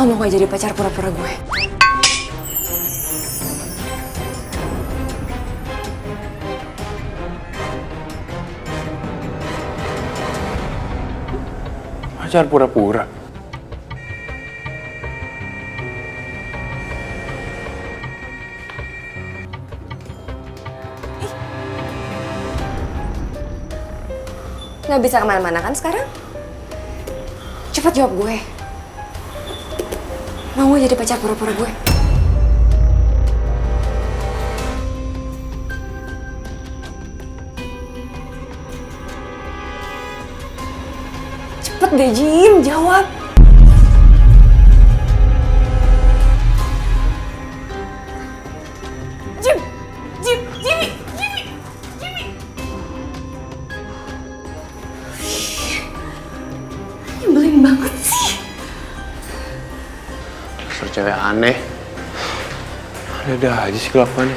Lo mau gak jadi pacar pura-pura gue? Pacar pura-pura? Gak bisa kemana-mana kan sekarang? Cepet jawab gue. Mau gak jadi pacar pura-pura gue? Cepet deh Jim, jawab. Nyebelin banget sih. Dasar cewek aneh. Ada aja sih kelakuannya.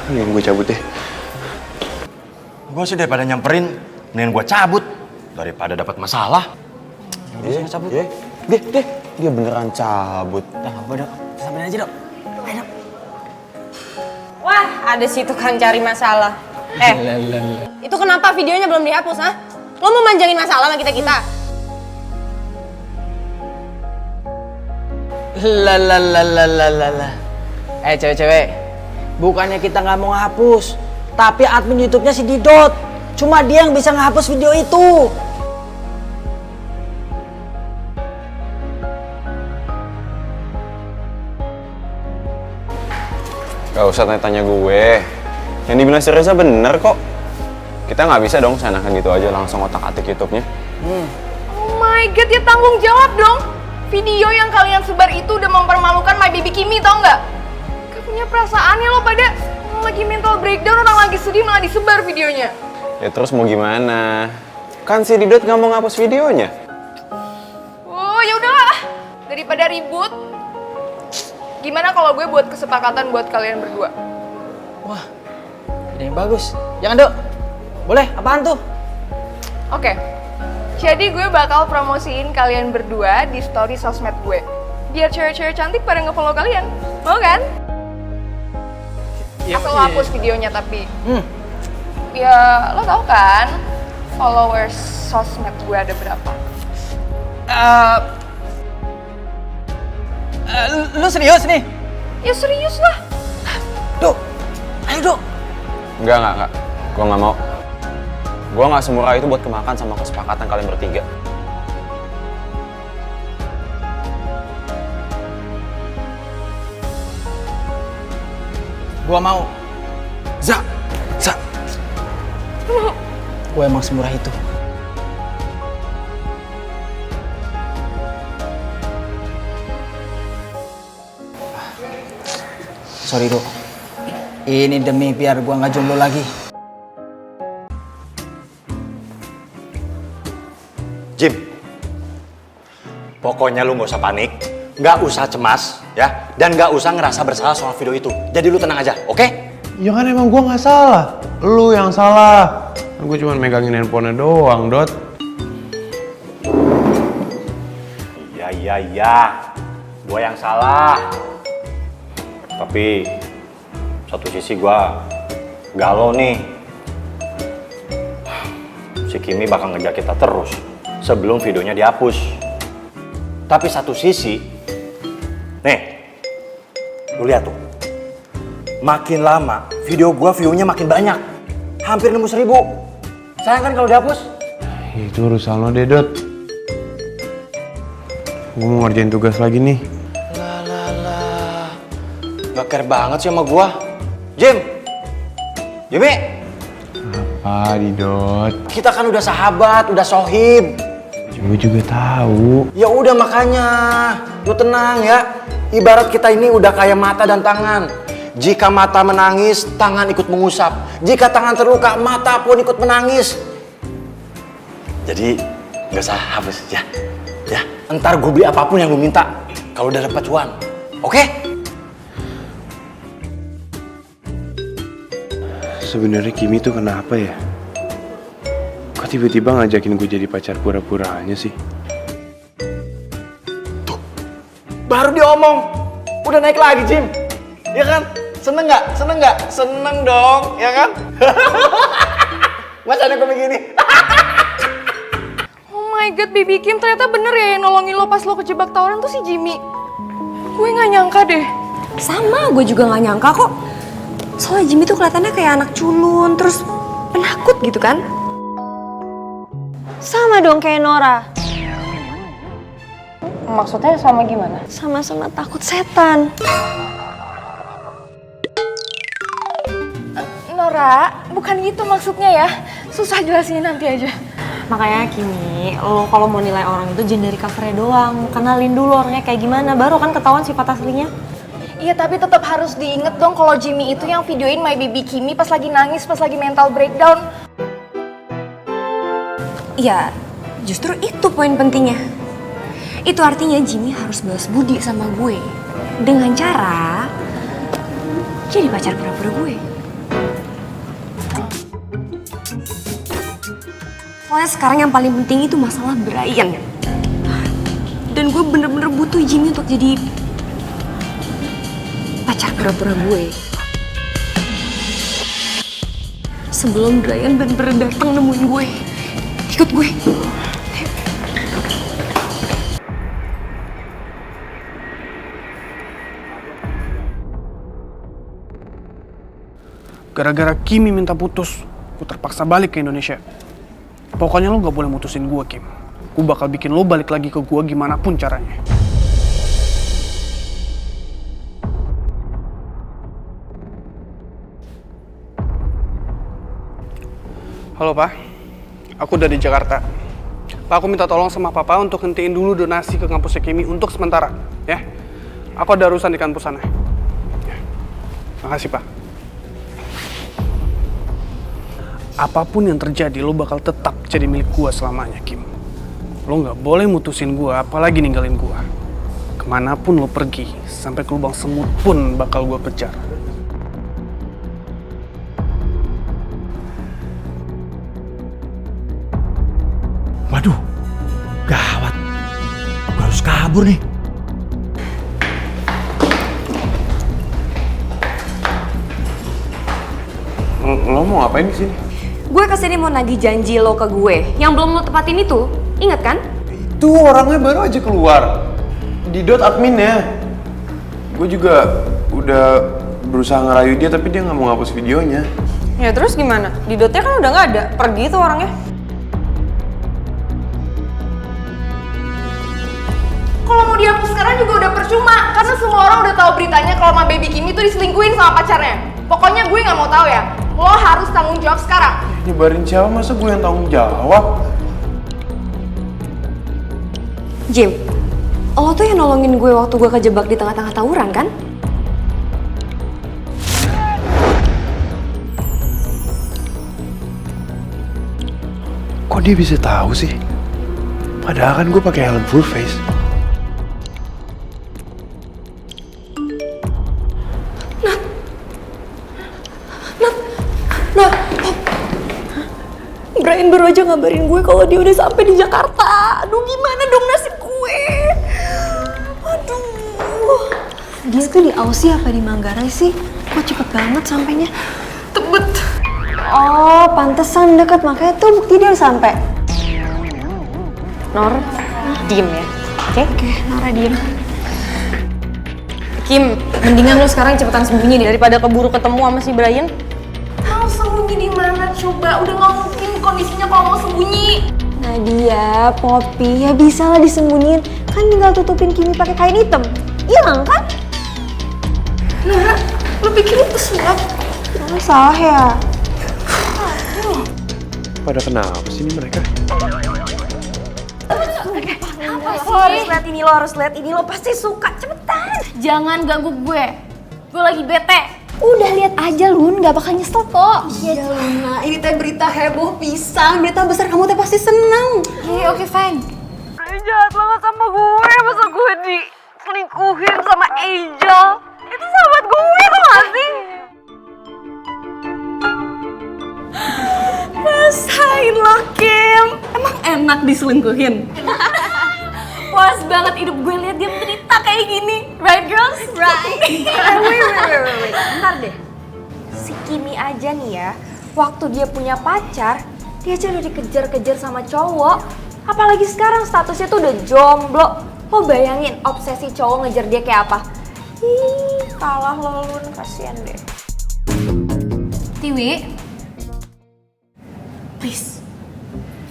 Mendingan gue cabut deh. Gue sih daripada nyamperin, mendingan gue cabut daripada dapat masalah. Iya, cabut. Deh, dia beneran cabut. Nah, bodoh, samperin aja dong. Ayo. Wah, ada sih tukang cari masalah. Itu kenapa videonya belum dihapus, ha? Lo mau manjangin masalah sama kita-kita? Lalalalalalala. Cewek-cewek, bukannya kita nggak mau ngehapus, tapi admin YouTube-nya si Didot. Cuma dia yang bisa ngehapus video itu. Gak usah tanya-tanya gue. Yang dibilang si Reza bener kok. Kita nggak bisa dong seenakan gitu aja langsung otak-atik YouTube-nya. Oh my god, ya tanggung jawab dong. Video yang kalian sebar itu udah mempermalukan My Baby Kimi, tau nggak? Gak punya perasaan ya lo pada. Orang lagi mental breakdown, orang lagi sedih malah disebar videonya. Ya terus mau gimana? Kan si Didot nggak mau ngapus videonya. Oh ya udahlah, daripada ribut. Gimana kalau gue buat kesepakatan buat kalian berdua? Wah, ide yang bagus. Jangan, Dok. Boleh, apaan tuh? Oke, jadi gue bakal promosiin kalian berdua di story sosmed gue. Biar cewek-cewek cantik pada nge-follow kalian. Mau kan? Asal lo hapus videonya tapi. Ya, lo tau kan followers sosmed gue ada berapa? Lu serius nih? Ya serius lah. Dok, ayo Dok. Enggak. Gue nggak mau. Gue nggak semurah itu buat kemakan sama kesepakatan kalian bertiga. Gua mau. Za. Gua emang semurah itu. Sorry, Dok. Ini demi biar gua nggak jomblo lagi. Jim, pokoknya lu nggak usah panik, nggak usah cemas, ya, dan nggak usah ngerasa bersalah soal video itu. Jadi lu tenang aja, oke? Ya kan emang gue nggak salah. Lu yang salah. Kan gue cuma megangin handphonenya doang, Dot. Ya, gue yang salah. Tapi satu sisi gue galau nih. Si Kimi bakal ngejar kita terus sebelum videonya dihapus. Tapi satu sisi, nih, lu lihat tuh. Makin lama video gua view-nya makin banyak. Hampir nembus 1000. Sayang kan kalau dihapus? Itu urusan lo deh, Dot. Gue mau ngerjain tugas lagi nih. Gak care banget sih sama gua. Jimmy! Apa, Didot? Kita kan udah sahabat, udah sohib. Gue juga tahu. Ya udah makanya, lu tenang ya. Ibarat kita ini udah kayak mata dan tangan. Jika mata menangis, tangan ikut mengusap. Jika tangan terluka, mata pun ikut menangis. Jadi nggak usah hapus ya. Ya, entar gue beli apapun yang lu minta kalau udah dapat cuan. Oke? Sebenarnya Kimi tuh kenapa ya? Kok tiba-tiba ngajakin gue jadi pacar pura-puranya sih? Tuh, baru diomong udah naik lagi, Jim. Ya kan? Seneng nggak? Seneng nggak? Seneng dong, ya kan? Masa ada komik gini? Oh my god, Baby Kim, ternyata bener ya yang nolongin lo pas lo kejebak tawuran tuh si Jimmy. Gue nggak nyangka deh. Sama, gue juga nggak nyangka kok. Soalnya Jimmy tuh kelihatannya kayak anak culun, terus penakut gitu kan? Sama dong kayak Nora. Maksudnya sama gimana? Sama-sama takut setan. Nora, bukan gitu maksudnya ya. Susah jelasinnya nanti aja. Makanya Kimi, lo kalau mau nilai orang itu jangan dari covernya doang. Kenalin dulu orangnya kayak gimana, baru kan ketahuan sifat aslinya. Iya, tapi tetap harus diinget dong kalau Jimmy itu yang videoin My Baby Kimi pas lagi nangis, pas lagi mental breakdown. Ya, justru itu poin pentingnya. Itu artinya Jimmy harus balas budi sama gue. Dengan cara jadi pacar pura-pura gue. Soalnya sekarang yang paling penting itu masalah Brian. Dan gue bener-bener butuh Jimmy untuk jadi pacar pura-pura gue. Sebelum Brian bener-bener datang nemuin gue. Ikut gue. Gara-gara Kimi minta putus, gue terpaksa balik ke Indonesia. Pokoknya lo gak boleh mutusin gue, Kim. Gue bakal bikin lo balik lagi ke gue gimana pun caranya. Halo, Pak. Aku udah di Jakarta. Pak, aku minta tolong sama Papa untuk hentiin dulu donasi ke kampusnya Kimi untuk sementara, ya. Aku ada urusan di kampus sana. Ya. Makasih, Pak. Apapun yang terjadi, lo bakal tetap jadi milik gue selamanya, Kim. Lo gak boleh mutusin gue, apalagi ninggalin gue. Kemanapun lo pergi, sampai ke lubang semut pun bakal gue kejar. Waduh, gawat. Gue harus kabur nih. Lo mau ngapain di sini? Gue kesini mau nagih janji lo ke gue. Yang belum lo tepatin itu, ingat kan? Itu orangnya baru aja keluar. Didot adminnya. Gue juga udah berusaha ngerayu dia tapi dia nggak mau ngapus videonya. Ya terus gimana? Di dotnya kan udah nggak ada, pergi tuh orangnya. Kalau mau dihapus sekarang juga udah percuma, karena semua orang udah tahu beritanya kalau My Baby Kimi tuh diselingkuhin sama pacarnya. Pokoknya gue nggak mau tahu ya. Lo harus tanggung jawab sekarang. Nyebarin siapa? Masa gue yang tanggung jawab? Jim, lo tuh yang nolongin gue waktu gue kejebak di tengah-tengah tawuran kan? Kok dia bisa tahu sih? Padahal kan gue pakai helm full face. Nah, Brian baru aja ngabarin gue kalau dia udah sampai di Jakarta. Aduh, gimana dong nasib gue? Aduh. Dia tuh di Aussie apa di Manggarai sih? Kok cepet banget sampainya? Tebet. Oh, pantesan deket, makanya tuh bukti dia sampai. Nor, diem ya. Oke, Nora diem. Kim, mendingan lo sekarang cepetan sembunyi deh daripada keburu ketemu sama si Brian. Mau sembunyi di mana coba? Udah nggak mungkin kondisinya kalau mau sembunyi. Nadia, Poppy, ya bisa lah disembunyiin. Kan tinggal tutupin Kimi pakai kain hitam. Hilang kan? Nah, lo pikir itu sulap? Oh, salah ya. Pada kenapa sih ini mereka? Lo harus lihat ini, lo harus lihat ini, lo pasti suka. Cepetan. Jangan ganggu gue. Gue lagi bete. Udah lihat aja Lun, gak bakal nyesel kok. Iya Luna, ini teh berita heboh pisan, berita besar, kamu teh pasti seneng. Iya, oke, fine. Dia jahat banget sama gue, masa gue diselingkuhin sama Angel. Itu sahabat gue tuh gak sih? Rasain lo Kim, emang enak diselingkuhin. Puas banget hidup gue liat dia menderita. cinta kayak gini, right girls? Right. Wait. Bentar deh. Si Kimi aja nih ya, waktu dia punya pacar, dia aja udah dikejar-kejar sama cowok. Apalagi sekarang statusnya tuh udah jomblo. Lo bayangin obsesi cowok ngejar dia kayak apa? Ih, kalah lelun, kasihan deh. Tiwi, please,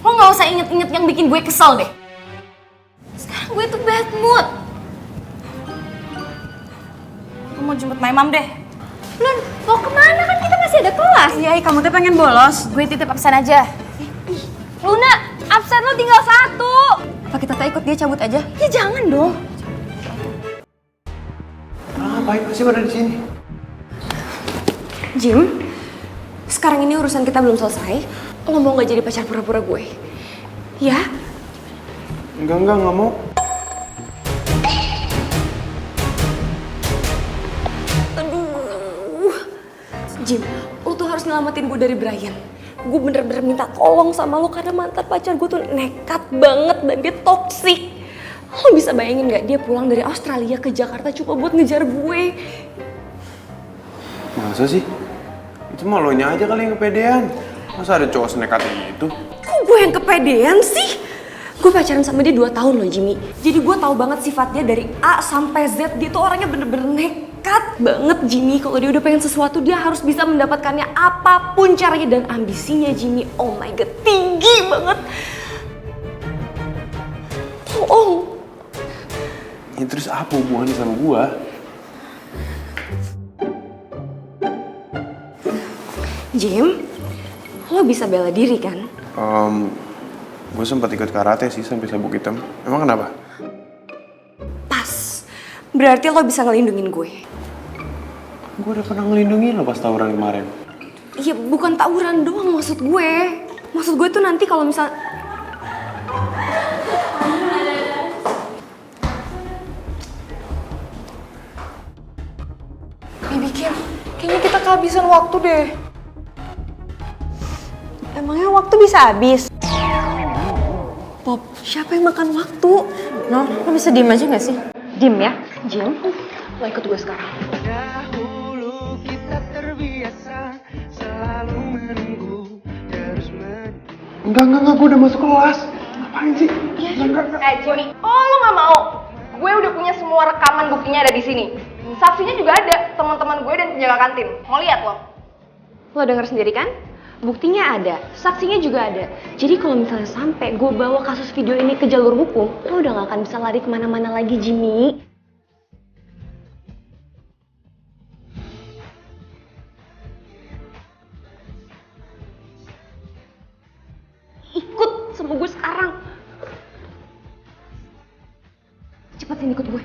lo gak usah inget-inget yang bikin gue kesel deh. Sekarang gue tuh bad mood. Lo mau jemput my mom deh. Lun, mau kemana? Kan kita masih ada kelas. Iya, kamu tuh pengen bolos. Gue titip absen aja. Luna, absen lo tinggal 1. Apa kita tak ikut dia cabut aja? Ya jangan dong. Ngapain masih pada di sini? Jim, sekarang ini urusan kita belum selesai. Lo mau gak jadi pacar pura-pura gue? Ya? Enggak mau. Aduh. Jim, lo tuh harus nyelamatin gue dari Brian. Gue bener-bener minta tolong sama lo karena mantan pacar gue tuh nekat banget dan dia toksik. Lo bisa bayangin gak dia pulang dari Australia ke Jakarta cuma buat ngejar gue? Masa sih? Itu mah lo nya aja kali yang kepedean. Masa ada cowok senekat itu? Kok gue yang kepedean sih? Gue pacaran sama dia 2 tahun loh Jimmy. Jadi gue tahu banget sifat dia dari A sampai Z. Dia tuh orangnya bener-bener nekat banget Jimmy. Kalau dia udah pengen sesuatu dia harus bisa mendapatkannya apapun caranya. Dan ambisinya Jimmy, oh my god, tinggi banget. Oh. Ya terus apa hubungannya sama gua? Jim, lo bisa bela diri kan? Gue sempat ikut karate sih sampai sabuk hitam. Emang kenapa? Pas. Berarti lo bisa ngelindungin gue. Gue udah pernah ngelindungi lo pas tawuran kemarin. Iya, bukan tawuran doang maksud gue. Maksud gue tuh nanti kalau misal... Bibi Kim, kayaknya kita kehabisan waktu deh. Emangnya waktu bisa habis? Pop, siapa yang makan waktu? No, lo bisa diem aja gak sih? Diem ya? Jim, lo ikut gue sekarang. Dahulu kita terbiasa selalu menunggu terus Enggak, gue udah masuk kelas. Ngapain sih? Enggak. Jimmy, lo gak mau? Gue udah punya semua rekaman buktinya ada di sini. Saksinya juga ada, teman-teman gue dan penjaga kantin. Mau lihat lo? Lo denger sendiri kan? Buktinya ada, saksinya juga ada. Jadi kalau misalnya sampai gue bawa kasus video ini ke jalur hukum, lo udah gak akan bisa lari kemana-mana lagi, Jimmy. Ikut sama gue sekarang. Cepat sini ikut gue.